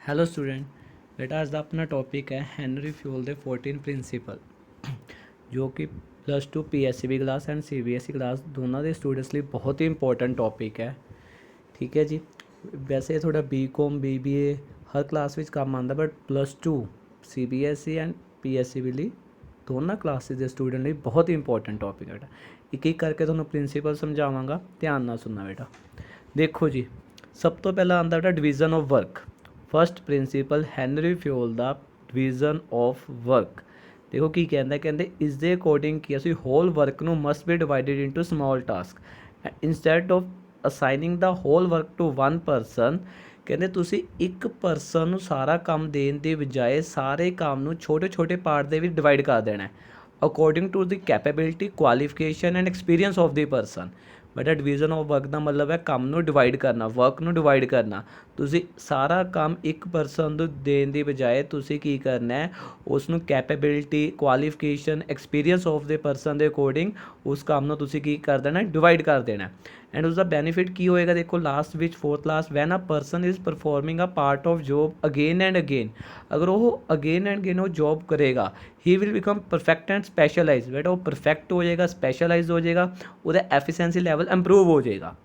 Hello student. बेटा आज का अपना टॉपिक है हेनरी फ्यूल के 14 प्रिंसीपल जो कि +2 PSCB class and CBSE class दोनों के स्टूडेंट्स लिए बहुत ही इंपॉर्टेंट टॉपिक है। ठीक है जी। वैसे थोड़ा BCom BBA हर क्लास में काम आता, बट +2 CBSE एंड PSCB लिए दोनों क्लासेस के स्टूडेंट लिए बहुत ही इंपॉर्टेंट टॉपिक है बेटा। एक एक करके थोड़ा प्रिंसीपल समझावांगा, ध्यान ना सुनना बेटा। देखो जी, सब तो पहला आता बेटा division of work. First principle Henri Fayol ਦਾ ਡਿਵੀਜ਼ਨ ਆਫ ਵਰਕ। ਦੇਖੋ ਕੀ ਕਹਿੰਦਾ, ਕਹਿੰਦੇ ਇਸ ਦੇ ਅਕੋਰਡਿੰਗ ਕਿ ਅਸੀਂ ਹੋਲ ਵਰਕ ਨੂੰ must be divided into small task instead of assigning the whole work to one person. ਕਹਿੰਦੇ ਤੁਸੀਂ ਇੱਕ ਪਰਸਨ ਨੂੰ ਸਾਰਾ ਕੰਮ ਦੇਣ ਦੇ ਬਜਾਏ ਸਾਰੇ ਕੰਮ ਨੂੰ ਛੋਟੇ ਛੋਟੇ ਪਾਰਟ ਦੇ ਵਿੱਚ ਡਿਵਾਈਡ ਕਰ ਦੇਣਾ ਹੈ according to the capability qualification and experience of the person. ਬੇਟਾ ਡਿਵੀਜ਼ਨ ਆਫ ਵਰਕ ਦਾ ਮਤਲਬ ਹੈ ਕੰਮ ਨੂੰ ਡਿਵਾਈਡ ਕਰਨਾ, ਵਰਕ ਨੂੰ ਡਿਵਾਈਡ ਕਰਨਾ। ਤੁਸੀਂ ਸਾਰਾ ਕੰਮ ਇੱਕ ਪਰਸਨ ਨੂੰ ਦੇਣ ਦੀ ਬਜਾਏ ਤੁਸੀਂ ਕੀ ਕਰਨਾ ਹੈ, ਉਸ ਨੂੰ ਕੈਪੇਬਿਲਿਟੀ ਕੁਆਲੀਫਿਕੇਸ਼ਨ ਐਕਸਪੀਰੀਅੰਸ ਆਫ ਦੇ ਪਰਸਨ ਦੇ ਅਕੋਰਡਿੰਗ ਉਸ ਕੰਮ ਨੂੰ ਤੁਸੀਂ ਕੀ ਕਰ ਦੇਣਾ, ਡਿਵਾਈਡ ਕਰ ਦੇਣਾ। ਐਂਡ ਉਸਦਾ ਬੈਨੀਫਿਟ ਕੀ ਹੋਏਗਾ, ਦੇਖੋ ਲਾਸਟ ਵਿੱਚ fourth last when a person is performing a part of job again and again. ਅਗਰ ਉਹ ਅਗੇਨ ਐਂਡ ਅਗੇਨ ਉਹ ਜੋਬ ਕਰੇਗਾ, he will become perfect and specialise. ਬੇਟਾ ਉਹ ਪਰਫੈਕਟ ਹੋ ਜਾਏਗਾ, ਸਪੈਸ਼ਲਾइज ਹੋ ਜਾਏਗਾ, ਉਹਦਾ ਐਫੀਸ਼ੀਐਂਸੀ ਲੈਵਲ ਇੰਪਰੂਵ ਹੋ ਜਾਏਗਾ।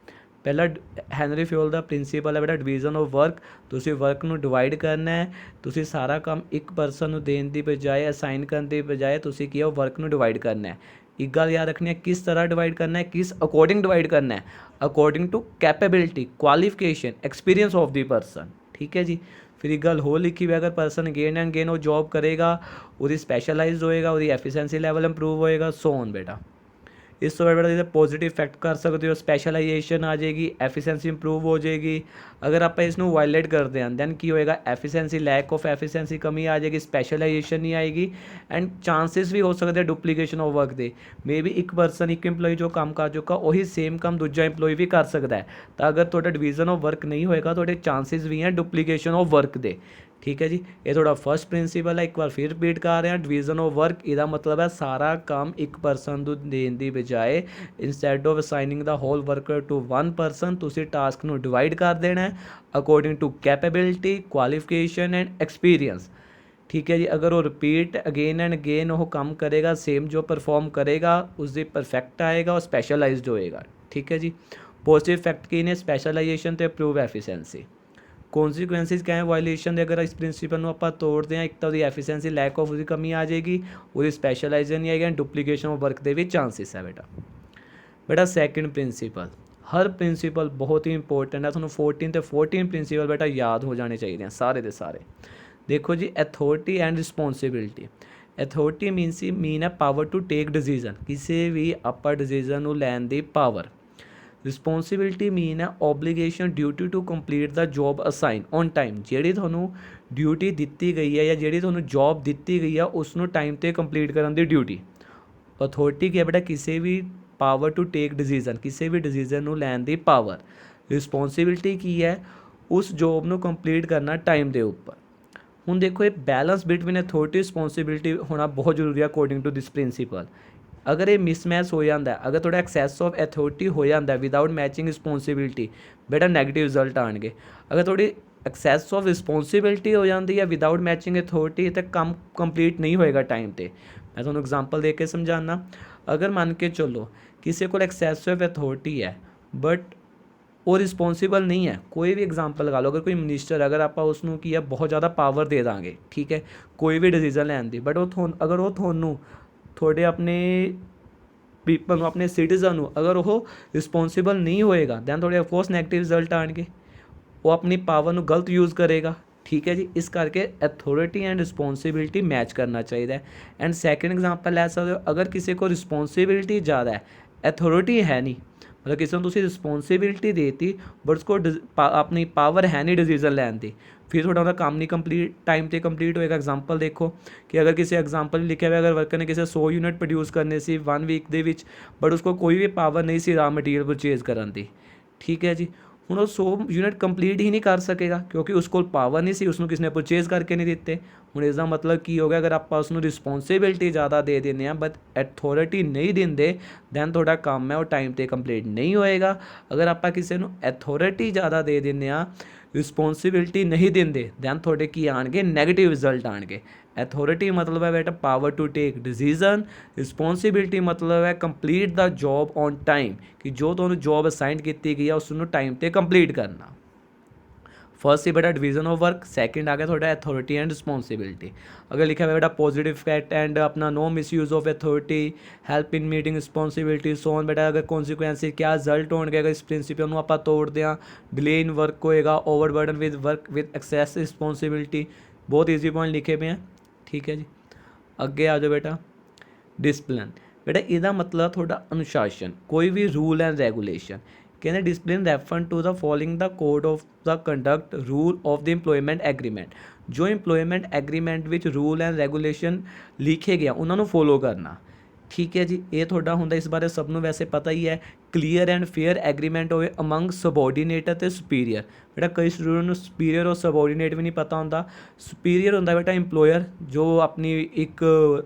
ਪਹਿਲਾ ਹੈਨਰੀ ਫਿਊਲ ਦਾ ਪ੍ਰਿੰਸੀਪਲ ਹੈ ਬੇਟਾ ਡਿਵੀਜ਼ਨ ਆਫ ਵਰਕ। ਤੁਸੀਂ ਵਰਕ ਨੂੰ ਡਿਵਾਈਡ ਕਰਨਾ ਹੈ, ਤੁਸੀਂ ਸਾਰਾ ਕੰਮ ਇੱਕ ਪਰਸਨ ਨੂੰ ਦੇਣ ਦੀ ਬਜਾਏ, ਅਸਾਈਨ ਕਰਨ ਦੀ ਬਜਾਏ ਤੁਸੀਂ ਕੀ ਹੈ, ਉਹ ਵਰਕ ਨੂੰ ਡਿਵਾਈਡ ਕਰਨਾ ਹੈ। ਇੱਕ ਗੱਲ ਯਾਦ ਰੱਖਣੀ ਹੈ, ਕਿਸ ਤਰ੍ਹਾਂ ਡਿਵਾਈਡ ਕਰਨਾ ਹੈ, ਕਿਸ ਅਕੋਰਡਿੰਗ ਡਿਵਾਈਡ ਕਰਨਾ ਹੈ, according to capability qualification experience of the person. ਠੀਕ ਹੈ ਜੀ। ਫਿਰ ਇੱਕ ਗੱਲ ਹੋਰ ਲਿਖੀ ਹੋਈ, ਅਗਰ ਪਰਸਨ ਅਗੇਨ ਐਂਡ ਅਗੇਨ ਉਹ ਜੋਬ ਕਰੇਗਾ, ਉਹਦੀ ਸਪੈਸ਼ਲਾइज ਹੋਏਗਾ, ਉਹਦੀ ਐਫੀਸ਼ੀਐਂਸੀ ਲੈਵਲ ਇੰਪਰੂਵ ਹੋਏਗਾ, ਸੋ ਔਨ ਬੇਟਾ। ਇਸ ਤੋਂ ਬਾਅਦ ਇਹਦਾ ਪੋਜ਼ੀਟਿਵ ਇਫੈਕਟ ਕਰ ਸਕਦੇ ਹੋ, ਸਪੈਸ਼ਲਾਈਜੇਸ਼ਨ ਆ ਜਾਏਗੀ, ਐਫੀਸ਼ੀਐਂਸੀ ਇੰਪਰੂਵ ਹੋ ਜਾਏਗੀ। ਅਗਰ ਆਪਾਂ ਇਸ ਨੂੰ ਵਾਇਲੇਟ ਕਰਦੇ ਹਾਂ ਦੈਨ ਕੀ ਹੋਏਗਾ, ਐਫੀਸ਼ੀਐਂਸੀ ਲੈਕ ਆਫ ਐਫੀਸ਼ੀਐਂਸੀ ਕਮੀ ਆ ਜਾਏਗੀ, ਸਪੈਸ਼ਲਾਈਜੇਸ਼ਨ ਨਹੀਂ ਆਏਗੀ ਐਂਡ ਚਾਂਸਿਸ ਵੀ ਹੋ ਸਕਦੇ ਡੁਪਲੀਕੇਸ਼ਨ ਆਫ ਵਰਕ ਦੇ। ਮੇ ਬੀ ਇੱਕ ਪਰਸਨ ਇੱਕ ਇੰਪਲੋਈ ਜੋ ਕੰਮ ਕਰ ਚੁੱਕਾ ਉਹੀ ਸੇਮ ਕੰਮ ਦੂਜਾ ਇੰਪਲੋਈ ਵੀ ਕਰ ਸਕਦਾ ਹੈ। ਤਾਂ ਅਗਰ ਤੁਹਾਡਾ ਡਿਵੀਜ਼ਨ ਆਫ ਵਰਕ ਨਹੀਂ ਹੋਏਗਾ, ਤੁਹਾਡੇ ਚਾਂਸਿਸ ਵੀ ਹੈ ਡੁਪਲੀਕੇਸ਼ਨ ਆਫ ਵਰਕ ਦੇ। ਠੀਕ ਹੈ ਜੀ। ਇਹ ਤੁਹਾਡਾ ਫਸਟ ਪ੍ਰਿੰਸੀਪਲ ਹੈ। ਇੱਕ ਵਾਰ ਫਿਰ ਰਿਪੀਟ ਕਰ ਰਿਹਾ, ਡਿਵੀਜ਼ਨ ਆਫ ਵਰਕ ਇਹਦਾ ਮਤਲਬ ਹੈ ਸਾਰਾ ਕੰਮ ਇੱਕ ਪਰਸਨ ਨੂੰ ਦੇਣ ਦੀ ਬਜਾਏ instead of assigning the whole work to one person ਤੁਸੀਂ ਟਾਸਕ ਨੂੰ ਡਿਵਾਈਡ ਕਰ ਦੇਣਾ ਹੈ according to capability qualification and experience. ਠੀਕ ਹੈ ਜੀ। ਅਗਰ ਉਹ ਰਿਪੀਟ ਅਗੇਨ ਐਂਡ ਅਗੇਨ ਉਹ ਕੰਮ ਕਰੇਗਾ, ਸੇਮ ਜੋ ਪਰਫੋਰਮ ਕਰੇਗਾ ਉਸਦੀ ਪਰਫੈਕਟ ਆਏਗਾ, ਉਹ ਸਪੈਸ਼ਲਾइज्ड ਹੋਏਗਾ। ਠੀਕ ਹੈ ਜੀ। ਪੋਜ਼ੀਟਿਵ ਇਫੈਕਟ ਕੀ ਨੇ, ਸਪੈਸ਼ਲਾਈਜੇਸ਼ਨ ਤੇ ਇੰਪਰੂਵ ਐਫੀਸ਼ੀਐਂਸੀ। ਕੌਨਸੀਕੁਐਂਸਿਸ ਕਿਆ ਹੈ ਵਾਇਲੇਸ਼ਨ ਦੇ, ਅਗਰ ਇਸ ਪ੍ਰਿੰਸੀਪਲ ਨੂੰ ਆਪਾਂ ਤੋੜਦੇ ਹਾਂ, ਇੱਕ ਤਾਂ ਉਹਦੀ ਐਫੀਸ਼ੀਐਂਸੀ ਲੈਕ ਆਫ ਉਹਦੀ ਕਮੀ ਆ ਜਾਏਗੀ, ਉਹਦੀ ਸਪੈਸ਼ਲਾਈਜ਼ੇਸ਼ਨ ਨਹੀਂ ਆਏਗੀ ਐਂਡ ਡੁਪਲੀਕੇਸ਼ਨ ਆਫ ਵਰਕ ਦੇ ਵੀ ਚਾਂਸਿਸ ਹੈ ਬੇਟਾ। ਬੇਟਾ ਸੈਕਿੰਡ ਪ੍ਰਿੰਸੀਪਲ, ਹਰ ਪ੍ਰਿੰਸੀਪਲ ਬਹੁਤ ਹੀ ਇੰਪੋਰਟੈਂਟ ਹੈ, ਤੁਹਾਨੂੰ 14 ਤੇ 14 ਪ੍ਰਿੰਸੀਪਲ ਬੇਟਾ ਯਾਦ ਹੋ ਜਾਣੇ ਚਾਹੀਦੇ ਆ ਸਾਰੇ ਦੇ ਸਾਰੇ। ਦੇਖੋ ਜੀ, ਅਥਾਰਟੀ ਐਂਡ ਰਿਸਪੌਂਸਿਬਿਲਿਟੀ। ਅਥਾਰਟੀ ਮੀਨ ਹੈ ਪਾਵਰ ਟੂ ਟੇਕ ਡਿਸੀਜ਼ਨ, ਕਿਸੇ ਵੀ ਆਪਾਂ ਡਿਸੀਜ਼ਨ ਨੂੰ ਲੈਣ ਦੀ ਪਾਵਰ। ਰਿਸਪੌਂਸਿਬਿਲਿਟੀ ਮੀਨ ਹੈ obligation duty to complete the job assign on time. ਜਿਹੜੀ ਤੁਹਾਨੂੰ ਡਿਊਟੀ ਦਿੱਤੀ ਗਈ ਹੈ ਜਾਂ ਜਿਹੜੀ ਤੁਹਾਨੂੰ ਜੋਬ ਦਿੱਤੀ ਗਈ ਆ ਉਸ ਨੂੰ ਟਾਈਮ 'ਤੇ ਕੰਪਲੀਟ ਕਰਨ ਦੀ ਡਿਊਟੀ। ਅਥਾਰਟੀ ਕੀ ਹੈ ਬੇਟਾ, ਕਿਸੇ ਵੀ ਪਾਵਰ ਟੂ ਟੇਕ ਡਿਸੀਜ਼ਨ, ਕਿਸੇ ਵੀ ਡਿਸੀਜ਼ਨ ਨੂੰ ਲੈਣ ਦੀ ਪਾਵਰ। ਰਿਸਪੌਂਸਿਬਿਲਿਟੀ ਕੀ ਹੈ, ਉਸ ਜੋਬ ਨੂੰ ਕੰਪਲੀਟ ਕਰਨਾ ਟਾਈਮ ਦੇ ਉੱਪਰ। ਹੁਣ ਦੇਖੋ ਇਹ ਬੈਲੈਂਸ ਬਿਟਵੀਨ ਅਥਾਰਟੀ ਰਿਸਪੌਂਸਿਬਿਲਿਟੀ ਹੋਣਾ ਬਹੁਤ ਜ਼ਰੂਰੀ ਹੈ ਅਕੋਰਡਿੰਗ ਟੂ ਦਿਸ ਪ੍ਰਿੰਸੀਪਲ। ਅਗਰ ਇਹ ਮਿਸਮੈਚ ਹੋ ਜਾਂਦਾ, ਅਗਰ ਤੁਹਾਡਾ ਐਕਸੈਸ ਆਫ ਅਥਾਰਟੀ ਹੋ ਜਾਂਦਾ ਵਿਦਾਊਟ ਮੈਚਿੰਗ ਰਿਸਪੌਂਸਿਬਿਲਿਟੀ, ਬੇਟਾ ਨੈਗੇਟਿਵ ਰਿਜ਼ਲਟ ਆਉਣਗੇ। ਅਗਰ ਤੁਹਾਡੀ ਐਕਸੈਸ ਆਫ ਰਿਸਪੌਂਸਿਬਿਲਿਟੀ ਹੋ ਜਾਂਦੀ ਹੈ ਵਿਦਾਊਟ ਮੈਚਿੰਗ ਅਥਾਰਟੀ, ਤਾਂ ਕੰਮ ਕੰਪਲੀਟ ਨਹੀਂ ਹੋਏਗਾ ਟਾਈਮ 'ਤੇ। ਮੈਂ ਤੁਹਾਨੂੰ ਐਗਜ਼ਾਮਪਲ ਦੇ ਕੇ ਸਮਝਾਉਣਾ। ਅਗਰ ਮੰਨ ਕੇ ਚੱਲੋ ਕਿਸੇ ਕੋਲ ਐਕਸੈਸ ਆਫ ਅਥਾਰਟੀ ਹੈ ਬਟ ਉਹ ਰਿਸਪੌਂਸੀਬਲ ਨਹੀਂ ਹੈ, ਕੋਈ ਵੀ ਐਗਜ਼ਾਮਪਲ ਲਗਾ ਲਓ, ਅਗਰ ਕੋਈ ਮਿਨਿਸਟਰ, ਅਗਰ ਆਪਾਂ ਉਸ ਨੂੰ ਕੀ ਹੈ ਬਹੁਤ ਜ਼ਿਆਦਾ ਪਾਵਰ ਦੇ ਦਾਂਗੇ, ਠੀਕ ਹੈ, ਕੋਈ ਵੀ ਡਿਸੀਜ਼ਨ ਲੈਣ ਦੀ, ਬਟ ਅਗਰ ਉਹ ਤੁਹਾਨੂੰ ਤੁਹਾਡੇ ਆਪਣੇ ਪੀਪਲ ਨੂੰ, ਆਪਣੇ ਸਿਟੀਜ਼ਨ ਨੂੰ ਅਗਰ ਉਹ ਰਿਸਪੌਂਸੀਬਲ ਨਹੀਂ ਹੋਏਗਾ ਦੈਨ ਤੁਹਾਡੇ ਅਫਕੋਰਸ ਨੈਗੇਟਿਵ ਰਿਜ਼ਲਟ ਆਉਣਗੇ, ਉਹ ਆਪਣੀ ਪਾਵਰ ਨੂੰ ਗਲਤ ਯੂਜ਼ ਕਰੇਗਾ। ਠੀਕ ਹੈ ਜੀ। ਇਸ ਕਰਕੇ ਅਥਾਰਟੀ ਐਂਡ ਰਿਸਪੌਂਸਿਬਿਲਿਟੀ ਮੈਚ ਕਰਨਾ ਚਾਹੀਦਾ ਹੈ। ਐਂਡ ਸੈਕਿੰਡ ਐਗਜ਼ਾਮਪਲ ਲੈ ਸਕਦੇ ਹੋ, ਅਗਰ ਕਿਸੇ ਕੋਲ ਰਿਸਪੌਂਸਿਬਿਲਿਟੀ ਜ਼ਿਆਦਾ ਹੈ, ਅਥਾਰਟੀ ਹੈ ਨਹੀਂ, ਮਤਲਬ ਕਿਸੇ ਨੂੰ ਤੁਸੀਂ ਰਿਸਪੌਂਸਿਬਿਲਿਟੀ ਦੇਤੀ ਬਟ ਉਸ ਕੋਲ ਆਪਣੀ ਪਾਵਰ ਹੈ ਨਹੀਂ ਡਿਸੀਜ਼ਨ ਲੈਣ ਦੀ, ਫਿਰ ਤੁਹਾਡਾ ਉਹਦਾ ਕੰਮ ਨਹੀਂ ਕੰਪਲੀਟ ਟਾਈਮ 'ਤੇ ਕੰਪਲੀਟ ਹੋਏਗਾ। ਐਗਜ਼ਾਮਪਲ ਦੇਖੋ ਕਿ ਅਗਰ ਕਿਸੇ ਐਗਜ਼ਾਮਪਲ ਲਿਖਿਆ ਹੋਇਆ, ਅਗਰ ਵਰਕਰ ਨੇ ਕਿਸੇ 100 ਯੂਨਿਟ ਪ੍ਰੋਡਿਊਸ ਕਰਨੇ ਸੀ 1 ਵੀਕ ਦੇ ਵਿੱਚ, ਬਟ ਉਸ ਕੋਲ ਕੋਈ ਵੀ ਪਾਵਰ ਨਹੀਂ ਸੀ ਰਾ ਮਟੀਰੀਅਲ ਪਰਚੇਜ਼ ਕਰਨ ਦੀ। ਠੀਕ ਹੈ ਜੀ। ਹੁਣ ਉਹ 100 ਯੂਨਿਟ ਕੰਪਲੀਟ ਹੀ ਨਹੀਂ ਕਰ ਸਕੇਗਾ ਕਿਉਂਕਿ ਉਸ ਕੋਲ ਪਾਵਰ ਨਹੀਂ ਸੀ, ਉਸਨੂੰ ਕਿਸੇ ਨੇ ਪਰਚੇਜ਼ ਕਰਕੇ ਨਹੀਂ ਦਿੱਤੇ। ਹੁਣ ਇਸ ਦਾ ਮਤਲਬ ਕੀ ਹੋ ਗਿਆ, ਅਗਰ ਆਪਾਂ ਉਸਨੂੰ ਰਿਸਪੌਂਸਿਬਿਲਿਟੀ ਜ਼ਿਆਦਾ ਦੇ ਦਿੰਦੇ ਹਾਂ ਬਟ ਅਥਾਰਟੀ ਨਹੀਂ ਦਿੰਦੇ ਦੈਨ ਤੁਹਾਡਾ ਕੰਮ ਹੈ ਉਹ ਟਾਈਮ 'ਤੇ ਕੰਪਲੀਟ ਨਹੀਂ ਹੋਏਗਾ। ਅਗਰ ਆਪਾਂ ਕਿਸੇ ਨੂੰ ਅਥਾਰਟੀ ਜ਼ਿਆਦਾ ਦੇ ਦਿੰਦੇ ਹਾਂ, ਰਿਸਪੌਂਸਿਬਿਲਟੀ ਨਹੀਂ ਦਿੰਦੇ ਦੈਨ ਤੁਹਾਡੇ ਕੀ ਆਣਗੇ ਨੈਗੇਟਿਵ ਰਿਜ਼ਲਟ ਆਣਗੇ। ਅਥੋਰਿਟੀ ਮਤਲਬ ਹੈ ਬੇਟਾ power to take decision, responsibility ਮਤਲਬ ਹੈ complete the job on time, ਕਿ ਜੋ ਤੁਹਾਨੂੰ ਜੋਬ ਅਸਾਈਨ ਕੀਤੀ ਗਈ ਹੈ ਉਸ ਨੂੰ ਟਾਈਮ 'ਤੇ ਕੰਪਲੀਟ ਕਰਨਾ। फर्स्ट से बेटा डिवीजन ऑफ वर्क, सेकंड आ गया थोड़ा अथॉरिटी एंड रिस्पॉन्सिबिलिटी। अगर लिखा हुआ बेटा पॉजिटिव फैक्ट एंड अपना no misuse of authority, help in meeting responsibility so on. बेटा अगर कॉन्सिक्वेंसिस क्या रिजल्ट होंगे अगर इस प्रिंसिपल ਨੂੰ ਆਪਾਂ ਤੋੜਦੇ ਹਾਂ, डिले इन वर्क होएगा, overburden with work with excess responsibility. बहुत ईजी पॉइंट लिखे पे हैं, ठीक है जी। ਅੱਗੇ ਆ ਜਾਓ बेटा डिसिप्लिन। बेटा ਇਹਦਾ ਮਤਲਬ ਤੁਹਾਡਾ ਅਨੁਸ਼ਾਸਨ, ਕੋਈ ਵੀ ਰੂਲ ਐਂਡ ਰੈਗੂਲੇਸ਼ਨ। ਕਹਿੰਦੇ discipline refer to the following the code of the conduct rule of the employment agreement. जो employment agreement which rule and regulation लिखे गया उन्होंने फॉलो करना, ठीक है जी। ये थोड़ा होंदा, इस बारे सब नूं वैसे पता ही है। क्लीयर एंड फेयर एग्रीमेंट होवे अमंग सबॉर्डीनेट ते सुपीरियर। बेटा कई स्टूडेंट नूं सुपीरियर और सबॉर्डीनेट भी नहीं पता होंदा। सुपीरियर होंदा बेटा इंप्लॉयर जो अपनी एक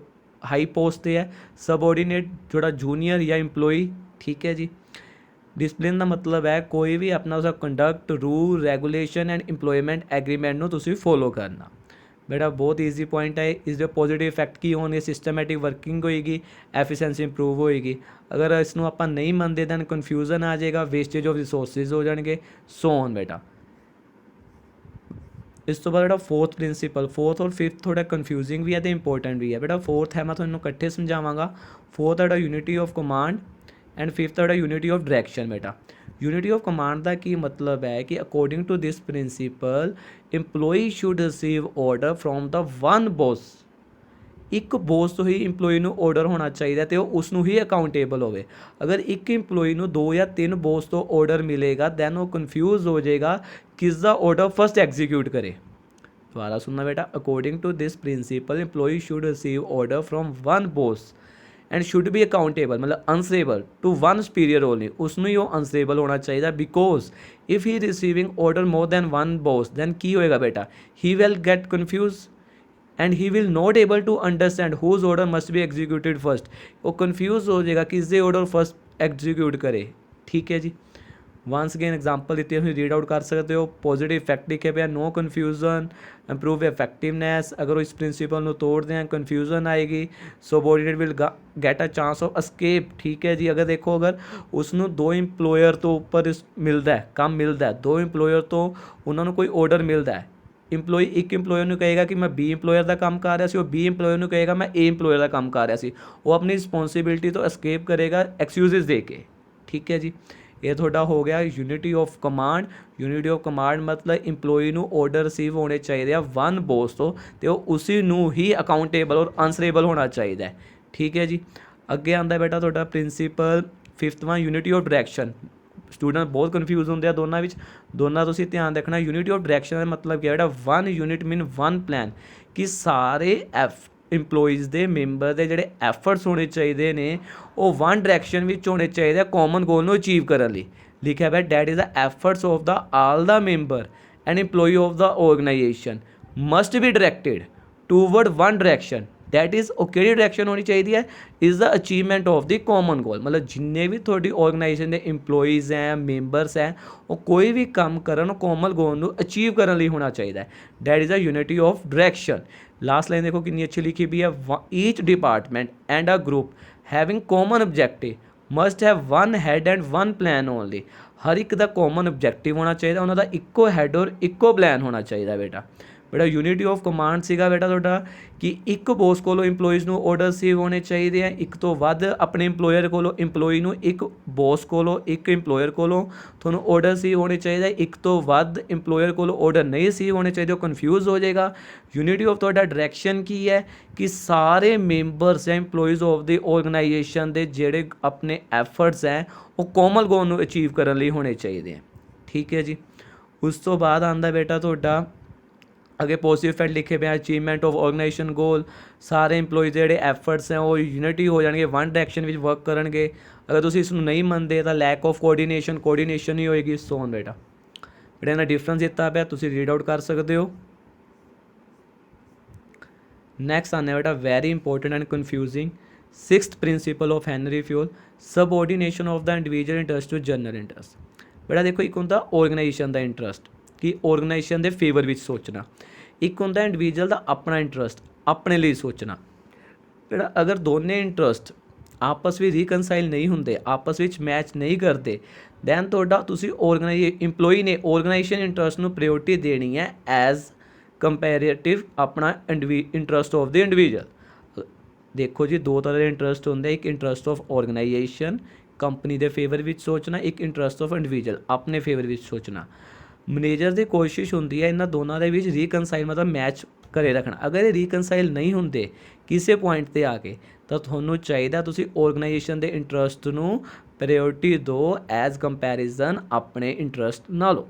हाई पोस्ट ते है, सबॉर्डीनेट जोड़ा जूनीयर या इंप्लॉई, ठीक है जी। डिसिप्लिन का मतलब है कोई भी अपना उसका conduct rule regulation and employment agreement नूं तुसीं फॉलो करना। बेटा बहुत ईजी पॉइंट है। इसके पॉजिटिव इफैक्ट की होने, सिस्टमैटिक वर्किंग होएगी, एफिशिएंसी इंप्रूव होएगी। अगर इसनूं आपां नहीं मनते दैन कन्फ्यूजन आ जाएगा, वेस्टेज ऑफ रिसोर्सिज हो जाएंगे, सो ऑन बेटा। इस तो बाद बेटा फोर्थ प्रिंसीपल, फोर्थ और फिफ्थ थोड़ा कन्फ्यूजिंग भी है तो इंपॉर्टेंट भी है। बेटा फोर्थ है मैं तुहानूं इकट्ठे समझावांगा। फोर्थ है unity of command and fifth है यूनिटी ऑफ डायरैक्शन। बेटा यूनिटी ऑफ कमांड का की मतलब है कि according to this principle employee should receive order from the one boss. एक बॉस तो ही इंप्लॉई ਨੂੰ ऑर्डर होना चाहिए तो उस ही अकाउंटेबल होवे। अगर एक इंप्लॉई ਨੂੰ 2 या 3 बॉस तो ऑर्डर मिलेगा दैन वो कन्फ्यूज हो जाएगा किसका ऑर्डर फर्स्ट एग्जीक्यूट करे। दोबारा सुनना बेटा, according to this principle employee should receive order from one boss and should be accountable, मतलब answerable to one superior only. उसनों ही वो अनसेबल होना चाहिए because if he receiving order more than one boss then की होएगा बेटा, he will get confuse and he will not able to understand whose order must be executed first. वो confuse हो जाएगा किसके ऑर्डर फर्स्ट एग्जीक्यूट करे, ठीक है जी। वंस अगेन एग्जाम्पल देते हैं, रीड आउट कर सकते हो। पॉजिटिव इफैक्ट लिखे पे, नो कन्फ्यूजन, इंप्रूव इफेक्टिवनेस। अगर वो इस प्रिंसिपल को तोड़ दें कन्फ्यूजन आएगी, subordinate will get a chance of escape, ठीक है जी। अगर देखो अगर उसनों 2 इंप्लॉयर तो उपर मिलता है, काम मिलता है, 2 इंप्लॉयर तो उन्होंने कोई ऑर्डर मिलता है। इंप्लॉई एक इंप्लॉयर ਨੂੰ ਕਹੇਗਾ ਕਿ ਮੈਂ ਬੀ ਇੰਪਲੋਇਰ ਦਾ ਕੰਮ ਕਰ ਰਿਹਾ ਸੀ, ਉਹ ਬੀ ਇੰਪਲੋਇਰ ਨੂੰ ਕਹੇਗਾ ਮੈਂ ਏ ਇੰਪਲੋਇਰ ਦਾ ਕੰਮ ਕਰ ਰਿਹਾ ਸੀ। ਉਹ ਆਪਣੀ ਰਿਸਪੌਂਸਿਬਿਲਟੀ ਤੋਂ ਐਸਕੇਪ ਕਰੇਗਾ ਐਕਸਕਿਊਜ਼ਸ ਦੇ ਕੇ, ਠੀਕ ਹੈ ਜੀ। ਇਹ ਤੁਹਾਡਾ ਹੋ ਗਿਆ unity of command. Unity of command ਮਤਲਬ ਇੰਪਲੋਈ ਨੂੰ ਆਰਡਰ ਰਿਸੀਵ ਹੋਣੇ ਚਾਹੀਦੇ ਆ ਵਨ ਬੋਸ ਤੋਂ ਤੇ ਉਹ ਉਸੇ ਨੂੰ ਹੀ ਅਕਾਊਂਟੇਬਲ ਔਰ ਆਨਸਰੇਬਲ ਹੋਣਾ ਚਾਹੀਦਾ ਹੈ, ਠੀਕ ਹੈ ਜੀ। ਅੱਗੇ ਆਉਂਦਾ ਬੇਟਾ ਤੁਹਾਡਾ principal fifth one unity of direction. Student बहुत कन्फ्यूज होंगे दोनों विच, दोनों तुसीं ध्यान रखना। यूनिटी ऑफ डायरैक्शन का मतलब क्या है बेटा, one unit mean one plan, कि सारे इंप्लॉइज़ के मैंबर के जोड़े एफर्ट्स होने चाहिए ने वो वन डायरैक्शन में होने चाहिए कॉमन गोल को अचीव करने लई। लिखा है that is the efforts of the all the member and employee of the organisation must be directed toward one direction. That is वो कि डायरैक्शन होनी चाहिए है, is the achievement of the common goal. मतलब जिन्ने भी थोड़ी ऑर्गेनाइजेशन के इंप्लॉइज़ हैं मैंबरस हैं वो कोई भी काम करन कॉमन गोल को अचीव करने लिए होना चाहिए। That is the unity of direction. Last line देखो कितनी अच्छी लिखी भी है, each department and a group having common objective must have one head and one plan only. हर एक का कॉमन ऑब्जेक्टिव होना चाहिए, उन्होंने इक्को हैड और इक्को प्लान होना चाहिए बेटा। बेटा यूनिटी ऑफ कमांड सीगा बेटा तुहाडा कि एक बॉस कोलों इंप्लॉइज़ नूं ऑर्डर रिसीव होने चाहिए हैं, एक तो वध अपने इंप्लॉयर कोलों इंप्लॉई नूं एक बॉस कोलों एक इंप्लॉयर कोलों तुहानूं ऑर्डर रिसीव होने चाहिए, एक तो वध इंप्लॉयर कोलों ऑर्डर नहीं रिसीव होने चाहिए, कन्फ्यूज़ हो जाएगा। यूनिटी ऑफ तुहाडा डायरैक्शन की है कि सारे मैंबरस हैं इंप्लॉइज़ ऑफ द ऑर्गेनाइजेशन के जेड़े अपने एफर्ट्स हैं वो कॉमन गोल नूं अचीव करने लिए होने चाहिए हैं, ठीक है जी। उस तो बाद आंदा बेटा तुहाडा अगे पॉजिटिव इफेक्ट लिखे पे अचीवमेंट ऑफ ऑर्गेनाइजेशन गोल। सारे इंप्लॉइज जोड़े एफर्ट्स हैं वो यूनिटी हो जाएंगे, वन डायरैक्शन में वर्क करेंगे। अगर तुम इसमें नहीं मनते तो लैक ऑफ कोऑर्डिनेशन ही होएगी। सो ऑन बेटा बेटा इन्हें डिफरेंस दिता पे तुम रीड आउट कर सकते हो। नैक्सट आने बेटा very important and confusing sixth principle of Henri Fayol, subordination of the individual interest to general interest. बेटा देखो एक होंदा ऑर्गेनाइजेशन का इंटरस्ट, कि ऑर्गेनाइजेशन के फेवर में सोचना, एक होंदा इंडिविजुअल का अपना इंटरस्ट अपने लिए सोचना। ਜਿਹੜਾ अगर दोनों इंटरस्ट आपस में रिकनसाइल नहीं होंगे, आपस में मैच नहीं करते, दैन ਤੁਹਾਡਾ ਤੁਸੀਂ इंप्लॉई ने ऑर्गेनाइजेशन इंटरस्ट ਨੂੰ प्रायोरिटी देनी है एज कंपैरेटिव अपना इंटरस्ट ऑफ द इंडिविजुअल। देखो जी दो तरह के इंटरस्ट होंगे, एक इंटरस्ट ऑफ ऑर्गेनाइजेशन कंपनी के फेवर में सोचना, एक इंटरस्ट ऑफ इंडिविजुअल अपने फेवर में सोचना। मैनेजर की कोशिश होंदी है इन्होंने दोनों के बीच रिकनसाइल मतलब मैच करे रखना। अगर ये रिकनसाइल नहीं होंगे किसी पॉइंट पर आके तो थोनों चाहिए तुसी ऑर्गेनाइजेशन के इंटरस्ट नूं प्रायोरिटी दो एज कंपैरिजन अपने इंटरस्ट नालों।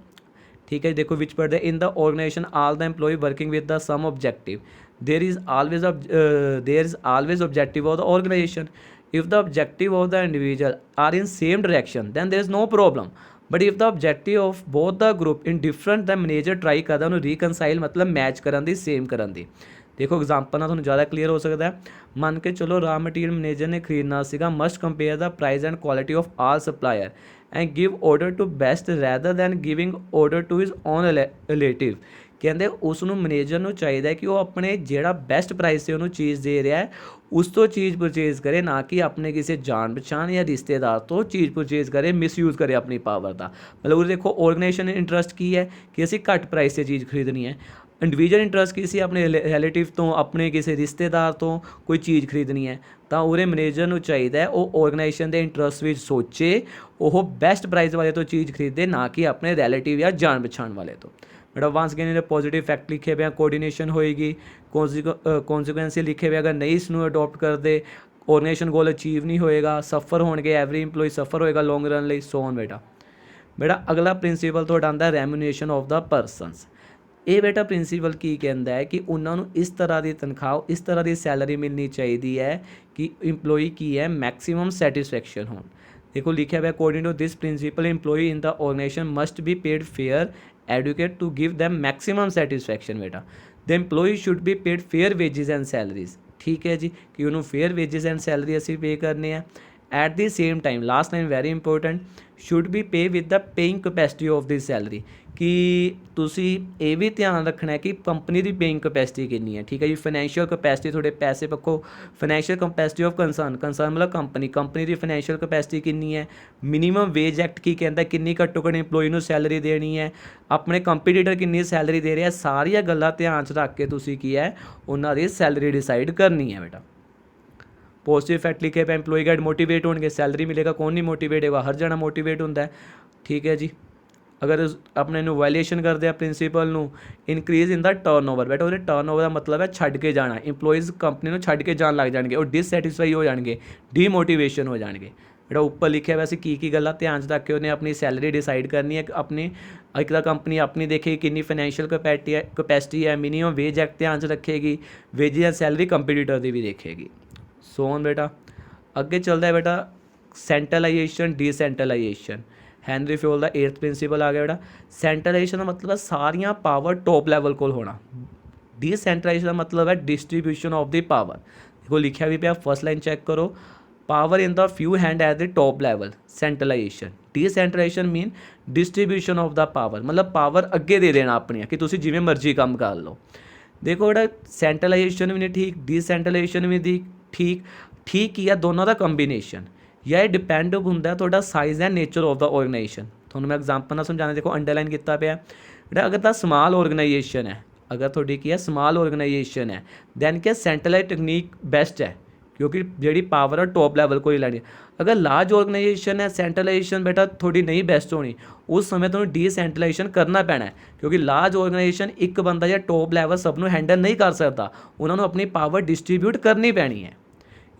ठीक है, देखो विच पढ़ते in the organization all the employee working with the same objective there is always objective of the organization. If the objective of the individual are in same direction then there is no problem, but if the objective of both the group in different the manager try करता उन्होंने reconcile मतलब match Karan the same करन दी। देखो example ना थोड़ा ज़्यादा clear हो सकता है। मान के चलो रॉ मटीरियल मैनेजर ने खरीदना सीगा, must compare the price and quality of all supplier and give order to best rather than giving order to his own relative. कहते उसनों मैनेजर ਨੂੰ ਚਾਹੀਦਾ है कि वो अपने ਜਿਹੜਾ ਬੈਸਟ ਪ੍ਰਾਈਸ ਤੇ ਉਹਨੂੰ ਚੀਜ਼ ਦੇ ਰਿਹਾ ਹੈ ਉਸ ਤੋਂ ਚੀਜ਼ ਪਰਚੇਜ਼ ਕਰੇ, ਨਾ ਕਿ ਆਪਣੇ ਕਿਸੇ ਜਾਣ ਪਛਾਣ ਜਾਂ ਰਿਸ਼ਤੇਦਾਰ ਤੋਂ ਚੀਜ਼ ਪਰਚੇਜ਼ ਕਰੇ, ਮਿਸਯੂਜ਼ ਕਰੇ ਆਪਣੀ ਪਾਵਰ ਦਾ। ਮਤਲਬ ਦੇਖੋ ऑर्गेनाइजेशन इंटरस्ट की है कि ਅਸੀਂ ਘੱਟ ਪ੍ਰਾਈਸ ਤੇ ਚੀਜ਼ ਖਰੀਦਣੀ ਹੈ, इंडिविजुअल इंटरस्ट की सी अपने रिलेटिव तो अपने किसी रिश्तेदार तो कोई चीज़ खरीदनी है, तो उरे मैनेजर को चाहिए वो ऑर्गेनाइजेशन के इंटरस्ट में सोचे वो बेस्ट प्राइस वाले तो चीज़ खरीदे, ना कि अपने रिलेटिव या जान पछाण वाले तो। बट वांस अगेन इन्हें पॉजिटिव इफैक्ट लिखे पे, कोऑर्डिनेशन होएगी, कॉन्सिक्वेंसी लिखे पे, अगर नहीं इसनों अडोप्ट करते ऑर्गेनाइजेशन गोल अचीव नहीं होएगा, सफ़र होणगे, एवरी इंप्लॉय सफ़र होएगा लॉन्ग रन ਲਈ। सो ऑन बेटा अगला प्रिंसीपल तो आंदा रेम्यूनरेशन ऑफ द परसनस। ਇਹ ਬੇਟਾ ਪ੍ਰਿੰਸੀਪਲ ਕੀ ਕਹਿੰਦਾ ਹੈ ਕਿ ਉਹਨਾਂ ਨੂੰ ਇਸ ਤਰ੍ਹਾਂ ਦੀ ਤਨਖਾਹ, ਇਸ ਤਰ੍ਹਾਂ ਦੀ ਸੈਲਰੀ ਮਿਲਣੀ ਚਾਹੀਦੀ ਹੈ ਕਿ ਇੰਪਲੋਈ ਕੀ ਹੈ ਮੈਕਸਿਮਮ ਸੈਟਿਸਫੈਕਸ਼ਨ ਹੋਣ। ਦੇਖੋ ਲਿਖਿਆ ਹੋਇਆ according to this principle employee in the organisation must be paid fair adequate to give them maximum satisfaction. ਬੇਟਾ the employee should be paid fair wages and salaries. ਠੀਕ ਹੈ ਜੀ, ਕਿ ਉਹਨੂੰ ਫੇਅਰ ਵੇजेस ਐਂਡ ਸੈਲਰੀ ਅਸੀਂ ਪੇ ਕਰਨੇ ਆ। At the same time last line very important, should be pay with the paying capacity of the salary. ਕਿ ਤੁਸੀਂ ਇਹ ਵੀ ਧਿਆਨ ਰੱਖਣਾ ਹੈ ਕਿ ਕੰਪਨੀ ਦੀ ਪੇਇੰਗ ਕਪੈਸਿਟੀ ਕਿੰਨੀ ਹੈ। ਠੀਕ ਹੈ ਜੀ, ਫਾਈਨੈਂਸ਼ੀਅਲ ਕਪੈਸਿਟੀ ਤੁਹਾਡੇ ਪੈਸੇ ਪੱਖੋਂ, ਫਾਈਨੈਂਸ਼ੀਅਲ ਕਪੈਸਿਟੀ ਆਫ ਕੰਸਰਨ ਮਤਲਬ ਕੰਪਨੀ ਦੀ ਫਾਈਨੈਂਸ਼ੀਅਲ ਕਪੈਸਿਟੀ ਕਿੰਨੀ ਹੈ। ਮਿਨੀਮਮ ਵੇਜ ਐਕਟ ਕੀ ਕਹਿੰਦਾ ਕਿੰਨੀ ਘੱਟੋ ਘੱਟ ਇੰਪਲੋਈ ਨੂੰ ਸੈਲਰੀ ਦੇਣੀ ਹੈ, ਆਪਣੇ ਕੰਪੀਟੀਟਰ ਕਿੰਨੀ ਸੈਲਰੀ ਦੇ ਰਿਹਾ, ਸਾਰੀਆਂ ਗੱਲਾਂ ਧਿਆਨ 'ਚ ਰੱਖ ਕੇ ਤੁਸੀਂ ਕੀ ਹੈ ਉਹਨਾਂ ਦੀ ਸੈਲਰੀ ਡਿਸਾਈਡ ਕਰਨੀ ਹੈ। बेटा पॉजिटिव इफैक्ट लिखे पे, एम्प्लॉय गाइड मोटिवेट होंगे, सैलरी मिलेगा, कौन नहीं मोटिवेट होगा, हर जना मोटिवेट होंगे। ठीक है जी, अगर अपने वायलेशन करते हैं प्रिंसीपल नू, इनक्रीज इन द टर्नओवर। बेटा वो टर्नओवर का मतलब है छड्ड के जाना, इंप्लॉयज़ कंपनी को छड्ड के जान लग जाएंगे और डिससैटिस्फाई हो जाएंगे, डीमोटिवेशन हो जाएंगे। बेटा उपर लिखे वैसे की गल्लां ध्यान च रख के उन्हें अपनी सैलरी डिसाइड करनी है। अपनी एक तो कंपनी अपनी देखेगी कितनी फाइनैशियल कैपेसिटी है, मिनीमम वेज एक्ट ध्यान च रखेगी, वेज या सैलरी कंपीटीटर की भी देखेगी। सो ऑन बेटा अगे चलता है बेटा सेंट्रलाइजेशन डिसेंट्रलाइजेशन। हैनरी फ्योल का 8th प्रिंसीपल आ गया बेटा। सेंट्रलाइजेशन का मतलब है सारियां पावर टॉप लैवल को होना, डिसेंट्रलाइजेशन का मतलब है डिस्ट्रीब्यूशन ऑफ द पावर। देखो लिखा भी पे, फर्स्ट लाइन चेक करो, power in the few hand at the top level centralization. Decentralization mean distribution of the power, मतलब पावर अगे दे देना अपनी कि तुसीं जिवें मर्जी काम कर लो। देखो बेटा सेंट्रलाइजेशन भी नहीं ठीक, डिसेंट्रलाइजेशन भी ठीक ही है, दोनों का कंबीनेशन। या डिपेंड होंगे थोड़ा size and nature of the organization. थोड़ा मैं एग्जाम्पल ना समझाने, देखो अंडरलाइन किया पे बेटा, अगर तो स्मॉल ऑर्गेनाइजेशन है, अगर थोड़ी की है स्मॉल ऑर्गेनाइजेशन है, दैन क्या सेंट्रलाइज टेक्नीक बेस्ट है क्योंकि जी पावर है टॉप लैवल को ही लैनी। अगर लार्ज ऑर्गेनाइजेशन है, सेंट्रलाइजेशन बेटा थोड़ी नहीं बेस्ट होनी, उस समय तो डिसेंट्रलाइजेशन करना पैना है क्योंकि लार्ज ऑर्गेनाइजेशन एक बंदा या टॉप लैवल सबनों हैंडल नहीं कर सकता, उन्होंने अपनी पावर डिस्ट्रीब्यूट करनी पैनी है।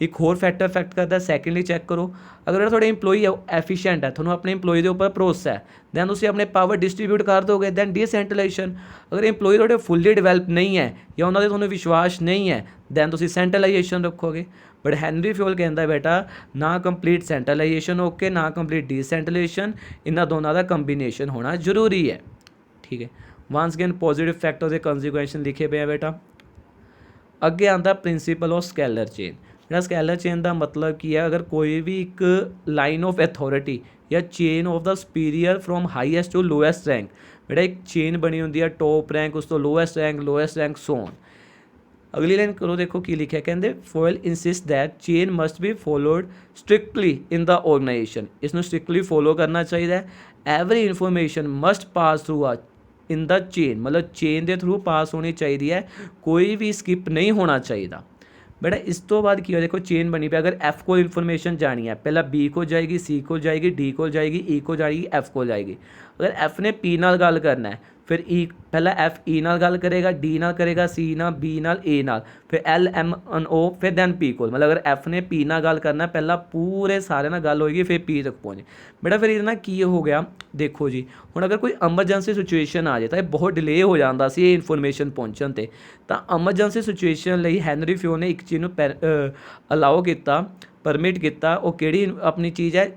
एक होर फैक्टर इफैक्ट करता है, सैकेंडली चैक करो, अगर थोड़े इंप्लॉई एफिशिएंट है, थोड़ा अपने इंप्लॉई के उपर भरोसा है, दैन तुम अपने पावर डिस्ट्रीब्यूट कर दोगे, दैन डिसेंट्रलाइजेशन। अगर इंप्लॉई थोड़े फुली डिवेलप नहीं है या उन्होंने थोड़ा विश्वास नहीं है, दैन तुम सेंट्रलाइजेशन रखोगे। बट हैनरी फ्योल कहता है बेटा ना कंप्लीट सेंट्रलाइजेशन ओके, ना कंप्लीट डिसेंट्रलाइजेशन, इन्होंने दोनों का कंबीनेशन होना जरूरी है। ठीक है, once again positive fact of the consequence लिखे पे हैं बेटा। अगे आता प्रिंसीपल ऑफ स्केलर चेन। ਜਿਹੜਾ ਸਕੈਲਰ ਚੇਨ ਦਾ ਮਤਲਬ ਕੀ ਹੈ, अगर कोई भी एक लाइन ऑफ अथॉरिटी या chain of the superior from highest to lowest rank. बेटा एक चेन बनी होंगी है टॉप रैंक उस तो लोएस्ट रैंक सोन। अगली लाइन करो देखो की लिखा है कहते Fayol insist that chain must be followed strictly in the organization. इसमें स्ट्रिक्टली फॉलो करना चाहिए। Every information must pass through a in the chain, मतलब चेन के थ्रू पास होनी चाहिए है, कोई भी स्किप नहीं होना चाहिए। बेटा इस तो बाद की देखो चेन बनी पे अगर एफ को इन्फॉर्मेशन जानी है पहला बी को जाएगी, सी को जाएगी, डी को जाएगी, ई को जाएगी, एफ को जाएगी। अगर एफ ने पी नाल गल करना है फिर ई पहला एफ ई नाल गल करेगा, डी नाल करेगा, सी नाल, बी नाल, ए नाल, फिर एल एम एन ओ फिर दैन पी को। मतलब अगर एफ ने पी नाल गल करना है पहला पूरे सारे नाल गल होएगी फिर पी तक पहुँचे। बेटा फिर ये की हो गया देखो जी हुण अगर कोई एमरजेंसी सिचुएशन आ जाए तो बहुत डिले हो जाता सी ये इन्फॉर्मेशन पहुँचण ते। तो एमरजेंसी सिचुएशन लई हैनरी फ्यूल ने एक चीज़ नूं अलाउ किया, परमिट किया। वो किहड़ी अपनी चीज़ है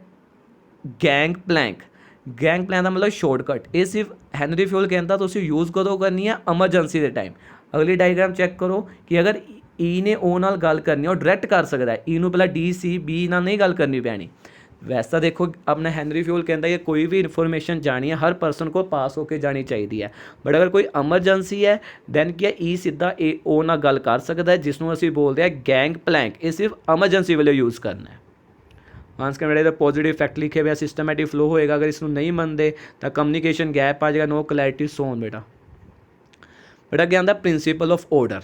गैंग प्लैंक। गैंग प्लैन का मतलब शॉर्टकट। ये सिर्फ हैनरी फ्यूल कहता तो उसे यूज़ कदों करनी है एमरजेंसी के टाइम। अगली डायग्राम चेक करो कि अगर ई ने ओ नाल गल करनी है डायरैक्ट कर सकता है, ई नूं पहला डी सी बी नाल नहीं गल करनी पैनी। वैसा देखो अपना हैनरी फ्यूल कहता है कि कोई भी इन्फॉर्मेशन जानी है हर पर्सन को पास होकर जानी चाहिए है। बट अगर कोई एमरजेंसी है दैन क्या ई सीधा ए ओ नाल गल कर सकता है जिसनों असीं बोलते हैं गैंग प्लैंक। ये सिर्फ एमरजेंसी वेले यूज़ करना है। आंस के बेटे पॉजिटिव इफैक्ट लिखे हुए सिस्टमैटिक फ्लो होएगा। अगर इसको नहीं मनते तो कम्युनिकेशन गैप आ जाएगा, नो क्लैरिटी सोन। बेटा क्या आंदा प्रिंसीपल ऑफ ऑर्डर।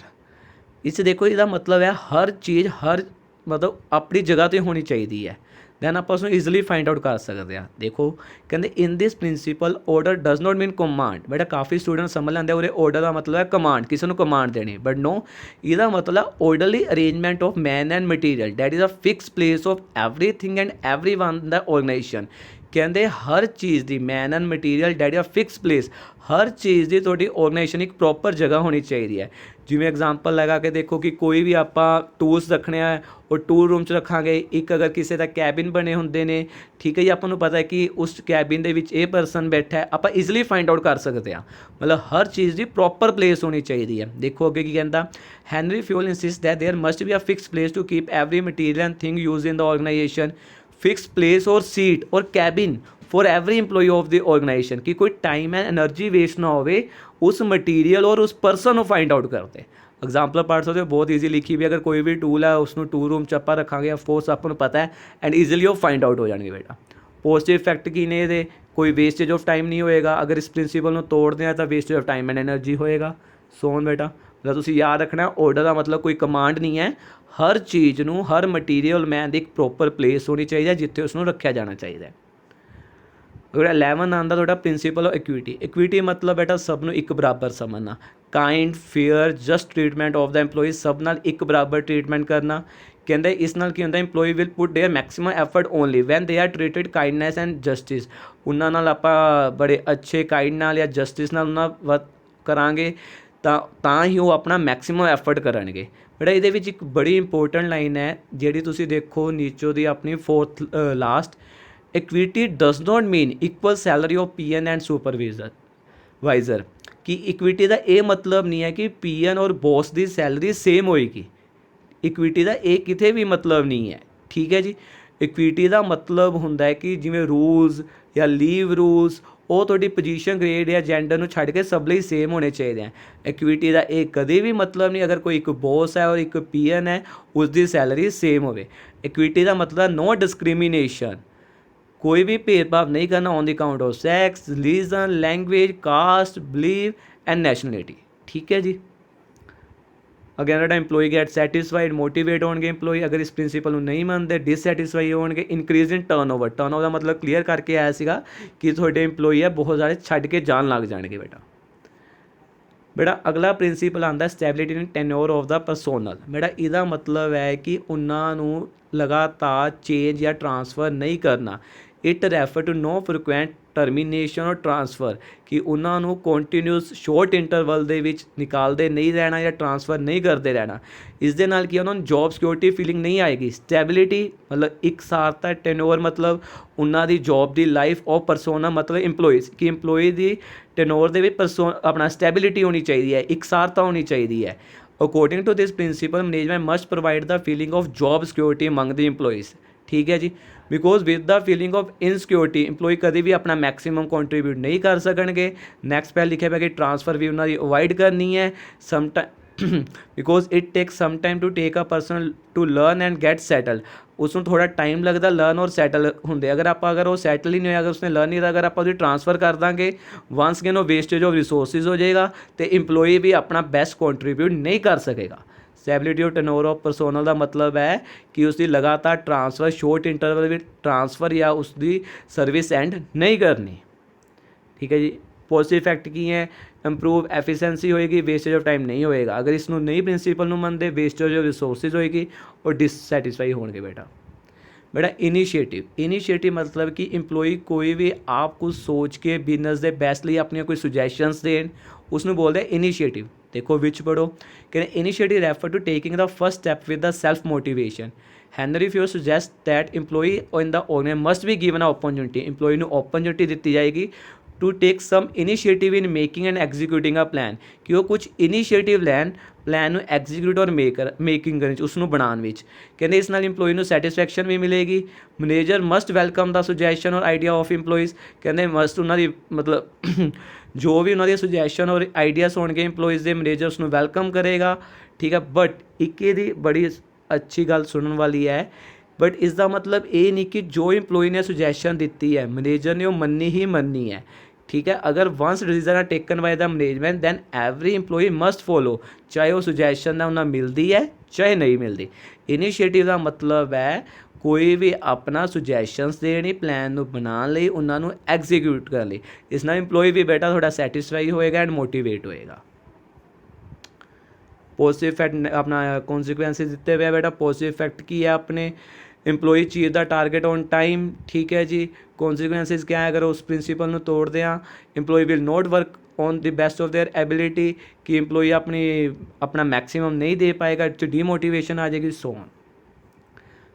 इस देखो इसका मतलब है हर चीज़ हर मतलब अपनी जगह पर होनी चाहिए है, दैन आप उसमें ईजिली फाइंड आउट कर सकते हैं। देखो कहते in this principal order does not mean command. बेटा काफ़ी स्टूडेंट समझ लेंगे उरे ऑर्डर का मतलब है कमांड, किसी को कमांड देनी, बट नो इसका मतलब orderly arrangement of man and material that is a fix place of everything and every one the organisation. कहते हर चीज़ की man and material that is a fix place, हर चीज़ की थोड़ी ऑर्गेनाइजेशन एक प्रॉपर जगह होनी चाहिए है। जिमें एग्जाम्पल लगा के देखो कि कोई भी आप टूल्स रखने हैं और टूल रूम च रखांगे, एक अगर किसी का कैबिन बने होंगे ने, ठीक है जी, आपको पता है कि उस कैबिन के विच ये परसन बैठा है, आप ईजिली फाइंड आउट कर सकते हैं। मतलब हर चीज़ की प्रॉपर प्लेस होनी चाहिए है। देखो अगे की कहता Henri Fayol insist that there must be a fix place to keep every material and thing use in the organization, fix place और सीट और cabin for every employee of the organization, कि कोई टाइम एंड एनर्जी वेस्ट ना हो उस material और उस person को फाइंड आउट करते। एग्जाम्पल पढ़ सकते हो बहुत ईजी लिखी भी, अगर कोई भी टूल है उसको टूल रूम च आप रखा ऑफकोर्स आपको पता है एंड ईजिली वो फाइंड आउट हो जाएंगे। बेटा पॉजिटिव इफैक्ट की ने दे कोई वेस्टेज ऑफ टाइम नहीं होएगा। अगर इस प्रिंसीपल को तोड़ते हैं तो wastage of time and energy होएगा। सोन बेटा मतलब तुम याद रखना ऑर्डर का मतलब कोई कमांड नहीं है, हर चीज़ को हर मटीरियल मैन की एक प्रॉपर प्लेस होनी चाहिए जिथे उसको रखा जाना चाहिए। अगर 11 आंदा थोड़ा प्रिंसीपल ऑफ इक्विटी। इक्विटी मतलब बेटा सबनों एक बराबर समझना, kind fair just treatment of the employees, सब नाल एक बराबर ट्रीटमेंट करना। कहते इस नाल की होंदा employee will put their maximum effort only when they are treated kindness and justice. उन्हां नाल आपां बड़े अच्छे काइंड नाल या जस्टिस नाल उन्हां करांगे ਤਾਂ ही वो अपना मैक्सिमम एफर्ट करनगे। बेटा ये एक बड़ी इंपोर्टेंट लाइन है जी तुम देखो नीचों की अपनी 4th last, equity does not mean equal salary of PN and supervisor. कि इक्विटी का ये मतलब नहीं है कि PN और बॉस की सैलरी सेम होएगी। इक्विटी का ये कितने भी मतलब नहीं है, ठीक है जी। इक्विटी का मतलब होंदा है कि जिमें रूल्स या लीव रूल्स वो थोड़ी पोजीशन ग्रेड या जेंडर में छड़ के सब लिए सेम होने चाहिए हैं। इक्विटी का एक कभी भी मतलब नहीं अगर कोई एक बॉस है और एक PN है उसकी सैलरी सेम हो। इक्विटी का मतलब नो डिस्क्रिमिनेशन, कोई भी भेदभाव नहीं करना on the count of sex, religion, language, caste, belief and nationality, ठीक है जी। Again employee get satisfied motivate होंगे एम्प्लॉई, अगर इस प्रिंसीपल को नहीं मानते डिससैटिस्फाई होंगे। इंक्रीज इन टर्नओवर, टर्नओवर का मतलब क्लीयर करके आया सीगा कि थोड़े एम्प्लॉई है बहुत सारे छड्ड के जान लग जाएंगे। बेटा अगला प्रिंसीपल आता है stability in tenure of the personnel. बेटा इसका मतलब है कि उन्होंने लगातार चेंज या ट्रांसफर नहीं करना। It refer to no frequent termination और ट्रांसफर, कि उन्होंने कॉन्टीन्यूस शॉर्ट इंटरवल दे विच निकालते नहीं रहना या ट्रांसफर नहीं करते रहना। इस दे नाल कि उन्होंने जॉब सिक्योरिटी फीलिंग नहीं आएगी। स्टैबिलिटी मतलब एक सारता, टेनोवर मतलब उन्होंने जॉब की लाइफ और परसोना मतलब इंप्लॉइज कि इंप्लॉय की टेनोर दे अपना स्टैबिलिटी होनी चाहिए है, एक सारता होनी चाहिए है। According to this principle management must provide the feeling of job security among the employees, ठीक है जी। Because with the feeling of insecurity employee कभी भी अपना मैक्सिमम कंट्रीब्यूट नहीं कर सकणगे। नैक्सट पहल लिखा है कि ट्रांसफर भी उन्होंने अवॉइड करनी है sometime because it takes some time to take a person to learn and get settle. उसमें थोड़ा टाइम लगता लर्न और सैटल होंगे। अगर वो सैटल ही नहीं होया, अगर उसने लर्न नहीं किया, अगर आप ट्रांसफर कर देंगे वंस अगेन वो वेस्टेज ऑफ रिसोर्सिज हो जाएगा तो इंप्लॉय भी अपना बेस्ट कंट्रीब्यूट नहीं कर सकेगा। स्टैबिलिटी और टर्नओवर ऑफ परसोनल का मतलब है कि उसकी लगातार ट्रांसफर शॉर्ट इंटरवल में ट्रांसफर या उसकी सर्विस एंड नहीं करनी। ठीक है जी। पॉजिटिव इफैक्ट की है इंप्रूव एफिशिएंसी होएगी, वेस्टेज ऑफ टाइम नहीं होएगा। अगर इसनों नहीं प्रिंसीपल नूं मनदे वेस्टेज ऑफ रिसोर्सिज होएगी और डिससैटिस्फाई होणगे। बेटा इनिशिएटिव मतलब कि इंप्लॉय कोई भी आप कुछ सोच के बिजनेस के बेस्ट लिए अपनी कोई सुजैशंस देन उसनों बोलते हैं इनिशिएटिव। देखो विच पढ़ो कि initiative refer to taking the first step with the self motivation. Henry Fayol suggest that employee in the organisation must be given a opportunity. Employee नूं अपॉर्चुनिटी दी जाएगी to take some initiative in making and executing a plan कि वो कुछ initiative लैन plan ਨੂੰ execute ਔਰ making ਕਰਨ 'ਚ ਉਸ ਨੂੰ ਬਣਾਉਣ ਵਿੱਚ। ਕਹਿੰਦੇ ਇਸ ਨਾਲ ਇੰਪਲੋਈ ਨੂੰ ਸੈਟਿਸਫੈਕਸ਼ਨ ਵੀ ਮਿਲੇਗੀ। ਮੈਨੇਜਰ ਮਸਟ ਵੈਲਕਮ ਦਾ ਸੁਜੈਸ਼ਨ ਔਰ ਆਈਡੀਆ ਆਫ ਇੰਪਲੋਈਜ਼। ਕਹਿੰਦੇ ਮਸਟ ਉਹਨਾਂ ਦੀ ਮਤਲਬ ਜੋ ਵੀ ਉਹਨਾਂ ਦੀ ਸੁਜੈਸ਼ਨ ਔਰ ਆਈਡੀਆਸ ਹੋਣਗੇ ਇੰਪਲੋਈਜ਼ ਦੇ ਮੈਨੇਜਰ ਉਸ ਨੂੰ ਵੈਲਕਮ ਕਰੇਗਾ। ਠੀਕ ਹੈ। ਬਟ ਇੱਕ ਇਹਦੀ ਬੜੀ ਅੱਛੀ ਗੱਲ ਸੁਣਨ ਵਾਲੀ ਹੈ बट इसका मतलब ये नहीं कि जो इंप्लॉय ने सुजैशन दी है मैनेजर ने वो मननी ही मननी है। ठीक है। अगर once decision are taken by the management then every employee must follow, चाहे वो सुजैशन उन्हें मिलती है चाहे नहीं मिलती। इनिशिएटिव का मतलब है कोई भी अपना सुजैशनस देनी प्लान बनाने उन्होंने एग्जीक्यूट करने। इस नाल इंप्लॉय भी बेटा थोड़ा सैटिस्फाई होएगा एंड मोटिवेट होएगा। पॉजिटिव इफैक्ट अपना कॉन्सिक्वेंसेस दिते हुए बेटा पॉजिटिव इफैक्ट की है अपने employee achieve the target on time. ठीक है जी। कॉन्सिक्वेंसेस क्या है अगर उस प्रिंसीपल में तोड़ दें employee will not work on the best of their ability कि इंप्लॉय अपना मैक्सिमम नहीं दे पाएगा, डीमोटिवेशन आ जाएगी सो ऑन।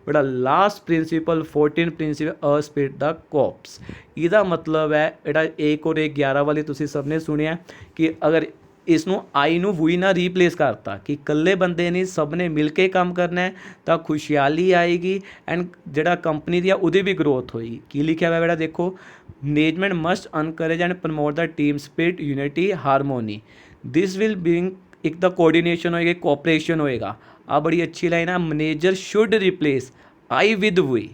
बड़ा last principle 14 principle spirit the corps. इसका मतलब है बेटा 1 और 1 11 वाली तुसी सबने सुनिया कि अगर इसनों आई नूं वही ना रीप्लेस करता कि कल्ले बंदे नहीं सब ने मिल के काम करना है तो खुशहाली आएगी एंड जिहड़ा कंपनी दी उहदी भी ग्रोथ होएगी। की लिखा हुआ बेटा देखो management must encourage and promote the team spirit unity harmony. This will bring एक तो कोऑर्डिनेशन होएगा कोऑपरेशन होएगा। आ बड़ी अच्छी लाइन है manager should replace I with we.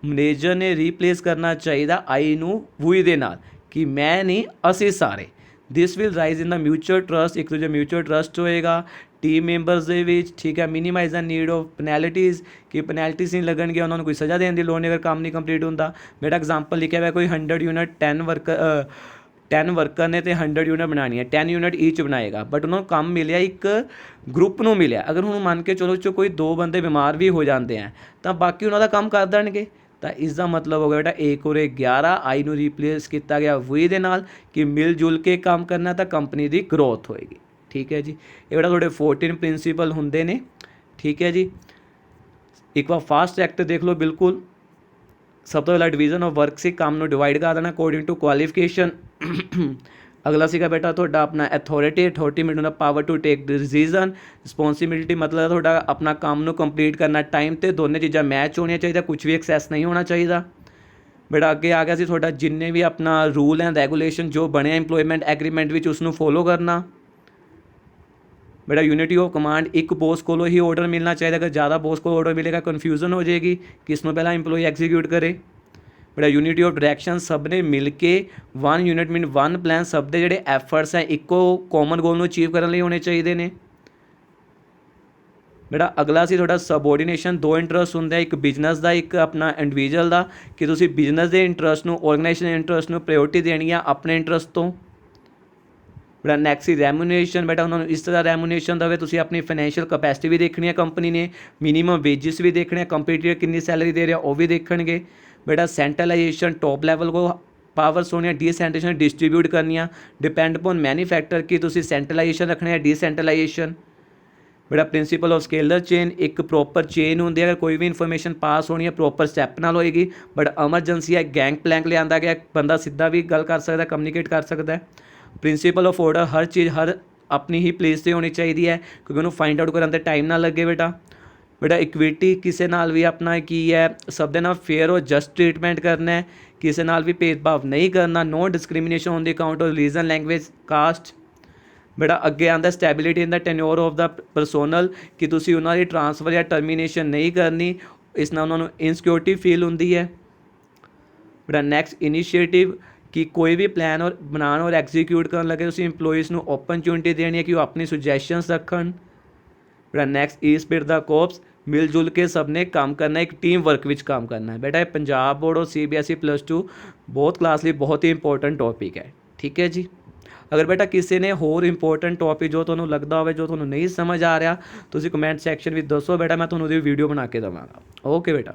Manager ने रिप्लेस करना चाहिए आई नूं वी दे नाल कि मैं नहीं असी सारे। This will rise in the mutual trust, एक दूसरे म्यूचुअल ट्रस्ट होएगा टीम मैंबर्स ਦੇ ਵਿੱਚ। ठीक है। मिनीमाइज द नीड ऑफ पेनैलिटीज़ कि पेनैलिटीज़ नहीं लगन गया उन्होंने कोई सज़ा देने की लोड़ नहीं अगर काम नहीं कंप्लीट होता। बेटा एग्जाम्पल लिखा हुआ कोई 100 यूनिट 10 वर्कर ने तो 100 यूनिट बनानी है 10 यूनिट ईच बनाएगा बट उन्होंने काम मिले एक ग्रुप ਨੂੰ मिले। अगर ਹੁਣ ਮੰਨ के चलो कोई 2 ਬੰਦੇ बीमार भी हो जाते हैं तो बाकी उन्होंने काम कर देंगे। तो इसका मतलब हो गया बेटा 1 और 1 11 आई नूं रिप्लेस किया गया वी दे नाल कि मिल जुल के काम करना तो कंपनी की ग्रोथ होएगी। ठीक है जी। ये बेटा थोड़े 14 प्रिंसीपल होंगे ने। ठीक है जी। एक बार फास्ट एक्ट देख लो बिल्कुल। सब तो पहला डिवीजन ऑफ वर्क से काम नूं डिवाइड कर देना अकॉर्डिंग टू क्वालिफिकेशन। अगला सीगा बेटा थोड़ा अपना अथॉरिटी मिलना power to take decision. Responsibility मतलब थोड़ा अपना काम नूं कंप्लीट करना टाइम ते दोनों चीज़ां मैच होनी चाहिए, कुछ भी एक्सैस नहीं होना चाहिए। बेटा अगे आ गया सी थोड़ा जिन्ने भी अपना रूल एंड रेगूलेशन जो बने इंप्लॉयमेंट एग्रीमेंट विच उसनूं फॉलो करना। बेटा यूनिटी ऑफ कमांड एक बॉस को ही ऑर्डर मिलना चाहिए। अगर ज़्यादा बॉस को ऑर्डर मिलेगा कन्फ्यूजन हो जाएगी किसनों पहला इंप्लॉय एग्जीक्यूट करे। बेटा यूनिटी ऑफ डायरैक्शन सब ने मिल के 1 यूनिट मीन 1 प्लान सब दे जिहड़े एफर्ट्स हैं इको कॉमन गोल नूं अचीव करने लिए होने चाहिए ने। बेटा अगला सी थोड़ा सबऑर्डिनेशन 2 इंटरस्ट होंगे एक बिजनेस का एक अपना इंडिविजुअल का कि तुसी बिजनेस के इंटरस्ट नूं ऑर्गेनाइजेशन इंटरस्ट नूं प्रायोरिटी देनी है अपने इंटरस्ट तो। बेटा नैक्सट सी रैमूनेशन बेटा उन्होंने इस तरह रैमूनेशन दे तुसी अपनी फाइनैशियल कैपेसिटी भी देखनी है कंपनी ने, मिनीमम वेजिस भी देखने हैं, कंपीटीटर कितनी सैलरी दे रहे हैं वो भी देखणगे। बेटा सेंट्रलाइजेशन टॉप लैवल को पावर्स होनी है, डिसेंट्रलाइजेशन डिस्ट्रीब्यूट करनी है डिपेंड अपॉन मैन्युफैक्चर की तुसी सेंट्रलाइजेशन रखने है डिसेंट्रलाइजेशन। बेटा प्रिंसीपल ऑफ स्केलर चेन एक प्रॉपर चेन होंगी अगर कोई भी इन्फॉर्मेशन पास होनी है प्रॉपर स्टैप नाल होएगी। बट एमरजेंसी है गैंग प्लैंक लिया गया बंदा सीधा भी गल कर सकता है कम्यूनिकेट कर सकता है। प्रिंसीपल ऑफ ऑर्डर हर चीज़ हर अपनी ही प्लेस से होनी चाहिए है क्योंकि उन्होंने फाइंड आउट करने टाइम ना लगे। बेटा बेटा इक्विटी किसी नाल भी अपना की है सब दे नाल फेयर और जस्ट ट्रीटमेंट करना है, किसी नाल भी भेदभाव नहीं करना, no discrimination on the account of religion language caste. बेटा अगे आंदा stability in the tenure of the personnel कि तुसी उन्हां दी ट्रांसफर या टर्मीनेशन नहीं करनी, इस नाल उन्हां नूं इनसिक्योरिटी फील हुंदी है। बेटा नैक्सट इनीशिएटिव कि कोई भी प्लान और बनाना और एग्जीक्यूट करन लगे तुसी इंप्लॉइज़ नूं अपॉर्चुनिटी देनी है कि वो अपनी सुजैशनस रखन। बेटा next esprit de corps मिल जुल के सब ने काम करना है, एक टीम वर्क विच काम करना है। बेटा ये पंजाब बोर्ड और CBSE +2 बहुत क्लास लिए बहुत ही इंपॉर्टेंट टॉपिक है, ठीक है जी। अगर बेटा किसी ने होर इंपॉर्टेंट टॉपिक जो तुहानूं लगदा होवे जो तुहानूं नहीं समझ आ रहा तुसीं कमेंट सैक्शन विच दसो बेटा, मैं तुहानूं ओहदी वीडियो बना के देवांगा। ओके बेटा।